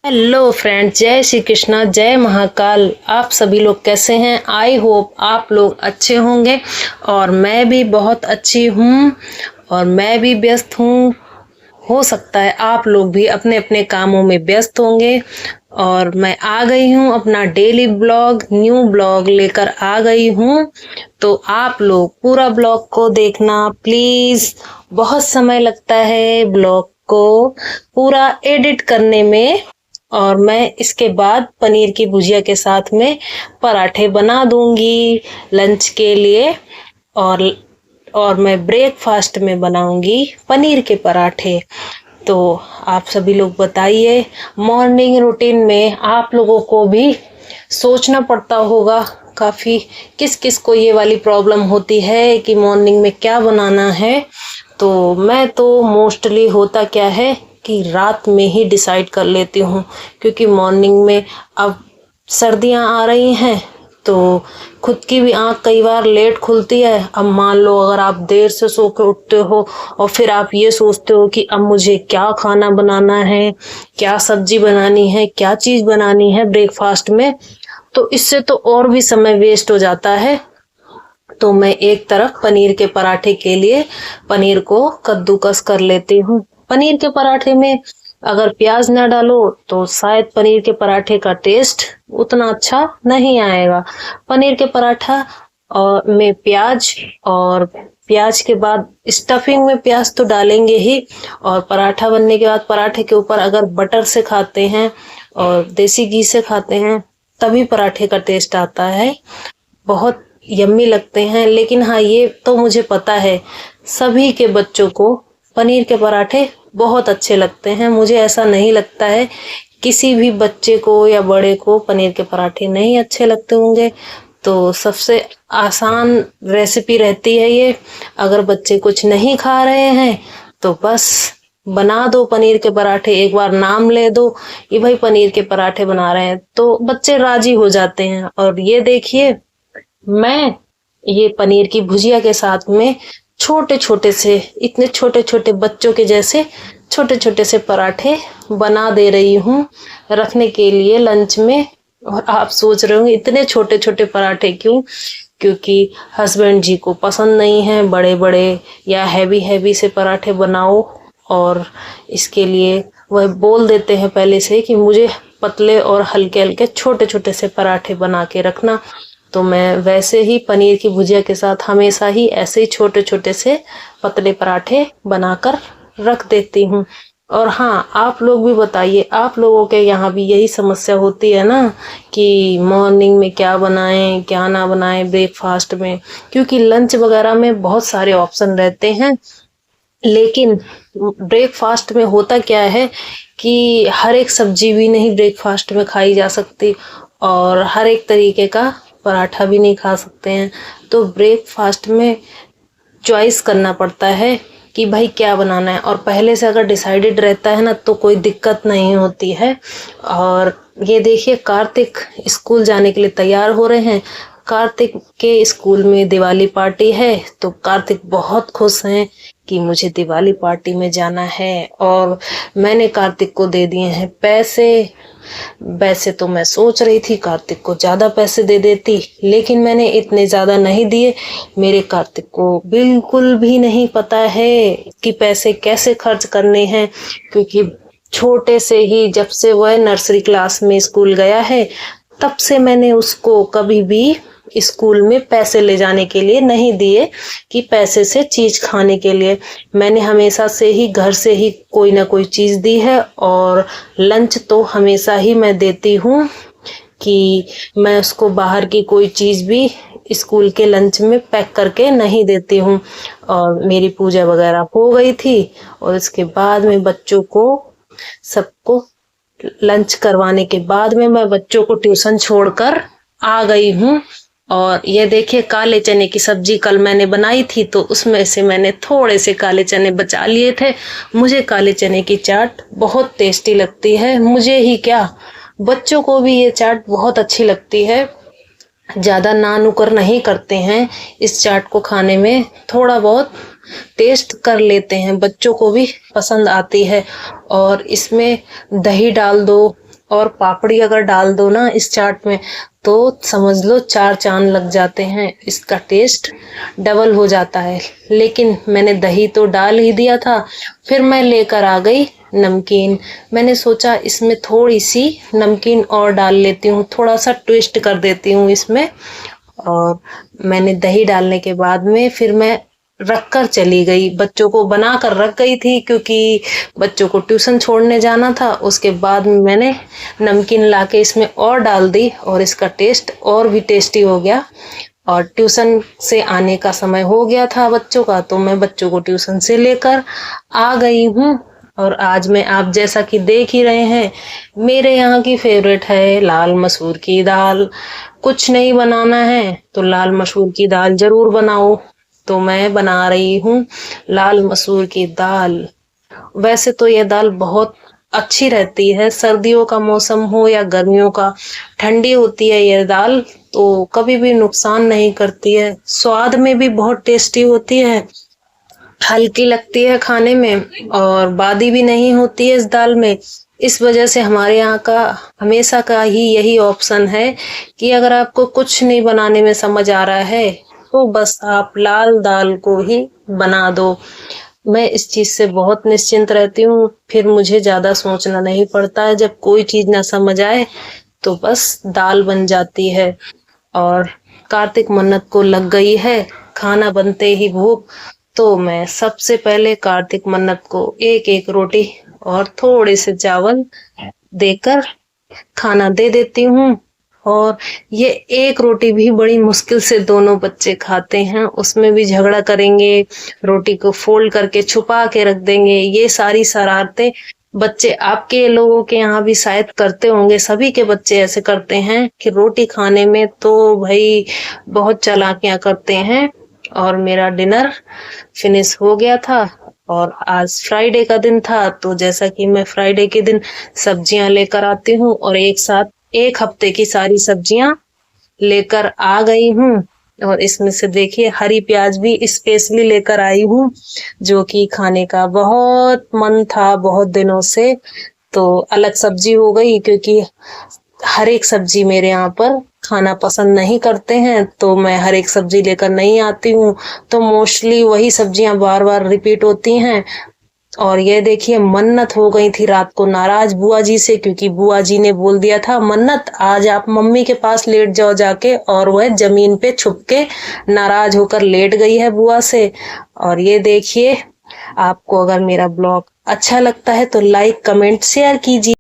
Hello friends, जय श्री कृष्णा, जय महाकाल। आप सभी लोग कैसे हैं? आई होप आप लोग अच्छे होंगे और मैं भी बहुत अच्छी हूँ और मैं भी व्यस्त हूँ। हो सकता है आप लोग भी अपने अपने कामों में व्यस्त होंगे और मैं आ गई हूँ अपना डेली ब्लॉग, न्यू ब्लॉग लेकर आ गई हूँ। तो आप लोग पूरा ब्लॉग को देखना प्लीज। बहुत समय लगता है ब्लॉग को पूरा एडिट करने में और मैं इसके बाद पनीर की भुजिया के साथ में पराठे बना दूंगी लंच के लिए। और मैं ब्रेकफास्ट में बनाऊंगी पनीर के पराठे। तो आप सभी लोग बताइए, मॉर्निंग रूटीन में आप लोगों को भी सोचना पड़ता होगा काफी, किस किस को ये वाली प्रॉब्लम होती है कि मॉर्निंग में क्या बनाना है। तो मैं तो मोस्टली होता क्या है कि रात में ही डिसाइड कर लेती हूँ, क्योंकि मॉर्निंग में अब सर्दियाँ आ रही हैं तो खुद की भी आंख कई बार लेट खुलती है। अब मान लो अगर आप देर से सो के उठते हो और फिर आप ये सोचते हो कि अब मुझे क्या खाना बनाना है, क्या सब्जी बनानी है, क्या चीज बनानी है ब्रेकफास्ट में, तो इससे तो और भी समय वेस्ट हो जाता है। तो मैं एक तरफ पनीर के पराठे के लिए पनीर को कद्दूकस कर लेती हूँ। पनीर के पराठे में अगर प्याज ना डालो तो शायद पनीर के पराठे का टेस्ट उतना अच्छा नहीं आएगा। पनीर के पराठा और में प्याज, और प्याज के बाद स्टफिंग में प्याज तो डालेंगे ही, और पराठा बनने के बाद पराठे के ऊपर अगर बटर से खाते हैं और देसी घी से खाते हैं तभी पराठे का टेस्ट आता है। बहुत यम्मी लगते हैं। लेकिन हाँ, ये तो मुझे पता है सभी के बच्चों को पनीर के पराठे बहुत अच्छे लगते हैं। मुझे ऐसा नहीं लगता है किसी भी बच्चे को या बड़े को पनीर के पराठे नहीं अच्छे लगते होंगे। तो सबसे आसान रेसिपी रहती है ये। अगर बच्चे कुछ नहीं खा रहे हैं तो बस बना दो पनीर के पराठे, एक बार नाम ले दो कि भाई पनीर के पराठे बना रहे हैं, तो बच्चे राजी हो जाते हैं। और ये देखिए, मैं ये पनीर की भुजिया के साथ में छोटे छोटे से, इतने छोटे छोटे बच्चों के जैसे छोटे छोटे से पराठे बना दे रही हूँ रखने के लिए लंच में। और आप सोच रहे होंगे इतने छोटे छोटे पराठे क्यों? क्योंकि हस्बैंड जी को पसंद नहीं है बड़े बड़े या हैवी हैवी से पराठे बनाओ, और इसके लिए वह बोल देते हैं पहले से कि मुझे पतले और हल्के हल्के छोटे छोटे से पराठे बना के रखना। तो मैं वैसे ही पनीर की भुजिया के साथ हमेशा ही ऐसे ही छोटे छोटे से पतले पराठे बनाकर रख देती हूँ। और हाँ, आप लोग भी बताइए, आप लोगों के यहाँ भी यही समस्या होती है ना कि मॉर्निंग में क्या बनाएं क्या ना बनाएं ब्रेकफास्ट में? क्योंकि लंच वगैरह में बहुत सारे ऑप्शन रहते हैं, लेकिन ब्रेकफास्ट में होता क्या है कि हर एक सब्जी भी नहीं ब्रेकफास्ट में खाई जा सकती और हर एक तरीके का पराठा भी नहीं खा सकते हैं। तो ब्रेकफास्ट में चॉइस करना पड़ता है कि भाई क्या बनाना है, और पहले से अगर डिसाइडेड रहता है ना तो कोई दिक्कत नहीं होती है। और ये देखिए, कार्तिक स्कूल जाने के लिए तैयार हो रहे हैं। कार्तिक के स्कूल में दिवाली पार्टी है तो कार्तिक बहुत खुश हैं कि मुझे दिवाली पार्टी में जाना है, और मैंने कार्तिक को दे दिए हैं पैसे। वैसे तो मैं सोच रही थी कार्तिक को ज्यादा पैसे दे देती, लेकिन मैंने इतने ज्यादा नहीं दिए। मेरे कार्तिक को बिल्कुल भी नहीं पता है कि पैसे कैसे खर्च करने हैं, क्योंकि छोटे से ही जब से वह नर्सरी क्लास में स्कूल गया है तब से मैंने उसको कभी भी स्कूल में पैसे ले जाने के लिए नहीं दिए कि पैसे से चीज खाने के लिए। मैंने हमेशा से ही घर से ही कोई ना कोई चीज दी है, और लंच तो हमेशा ही मैं देती हूँ कि मैं उसको बाहर की कोई चीज भी स्कूल के लंच में पैक करके नहीं देती हूँ। और मेरी पूजा वगैरह हो गई थी और इसके बाद में बच्चों को सबको लंच करवाने के बाद में मैं बच्चों को ट्यूशन छोड़कर आ गई हूँ। और ये देखिए, काले चने की सब्जी कल मैंने बनाई थी तो उसमें से मैंने थोड़े से काले चने बचा लिए थे। मुझे काले चने की चाट बहुत टेस्टी लगती है, मुझे ही क्या बच्चों को भी ये चाट बहुत अच्छी लगती है। ज्यादा ना नुकर नहीं करते हैं इस चाट को खाने में, थोड़ा बहुत टेस्ट कर लेते हैं, बच्चों को भी पसंद आती है। और इसमें दही डाल दो और पापड़ी अगर डाल दो ना इस चाट में तो समझ लो 4 चांद लग जाते हैं। इसका टेस्ट डबल हो जाता है। लेकिन मैंने दही तो डाल ही दिया था। फिर मैं लेकर आ गई नमकीन। मैंने सोचा इसमें थोड़ी सी नमकीन और डाल लेती हूँ, थोड़ा सा ट्विस्ट कर देती हूँ इसमें। और मैंने दही डालने के बाद में फिर मैं रख कर चली गई, बच्चों को बना कर रख गई थी क्योंकि बच्चों को ट्यूशन छोड़ने जाना था। उसके बाद मैंने नमकीन लाके इसमें और डाल दी और इसका टेस्ट और भी टेस्टी हो गया। और ट्यूशन से आने का समय हो गया था बच्चों का, तो मैं बच्चों को ट्यूशन से लेकर आ गई हूँ। और आज मैं आप जैसा कि देख ही रहे हैं, मेरे यहाँ की फेवरेट है लाल मसूर की दाल। कुछ नहीं बनाना है तो लाल मसूर की दाल जरूर बनाओ। तो मैं बना रही हूँ लाल मसूर की दाल। वैसे तो ये दाल बहुत अच्छी रहती है, सर्दियों का मौसम हो या गर्मियों का। ठंडी होती है ये दाल तो कभी भी नुकसान नहीं करती है। स्वाद में भी बहुत टेस्टी होती है, हल्की लगती है खाने में और बादी भी नहीं होती है इस दाल में। इस वजह से हमारे यहाँ का हमेशा का ही यही ऑप्शन है कि अगर आपको कुछ नहीं बनाने में समझ आ रहा है तो बस आप लाल दाल को ही बना दो। मैं इस चीज से बहुत निश्चिंत रहती हूँ, फिर मुझे ज्यादा सोचना नहीं पड़ता है। जब कोई चीज ना समझ आए तो बस दाल बन जाती है। और कार्तिक मन्नत को लग गई है खाना बनते ही भूख, तो मैं सबसे पहले कार्तिक मन्नत को एक एक रोटी और थोड़े से चावल देकर खाना दे देती हूँ। और ये एक रोटी भी बड़ी मुश्किल से दोनों बच्चे खाते हैं, उसमें भी झगड़ा करेंगे, रोटी को फोल्ड करके छुपा के रख देंगे। ये सारी शरारतें बच्चे आपके लोगों के यहाँ भी शायद करते होंगे। सभी के बच्चे ऐसे करते हैं कि रोटी खाने में तो भाई बहुत चालाकियां करते हैं। और मेरा डिनर फिनिश हो गया था और आज फ्राइडे का दिन था, तो जैसा कि मैं फ्राइडे के दिन सब्जियां लेकर आती हूँ और एक साथ एक हफ्ते की सारी सब्जियां लेकर आ गई हूँ। और इसमें से देखिए हरी प्याज भी स्पेशली लेकर आई हूँ, जो कि खाने का बहुत मन था बहुत दिनों से। तो अलग सब्जी हो गई क्योंकि हर एक सब्जी मेरे यहाँ पर खाना पसंद नहीं करते हैं, तो मैं हर एक सब्जी लेकर नहीं आती हूँ। तो मोस्टली वही सब्जियां बार बार रिपीट होती हैं। और ये देखिए मन्नत हो गई थी रात को नाराज बुआ जी से, क्योंकि बुआ जी ने बोल दिया था मन्नत आज आप मम्मी के पास लेट जाओ जाके, और वह जमीन पे छुप के नाराज होकर लेट गई है बुआ से। और ये देखिए, आपको अगर मेरा ब्लॉग अच्छा लगता है तो लाइक कमेंट शेयर कीजिए।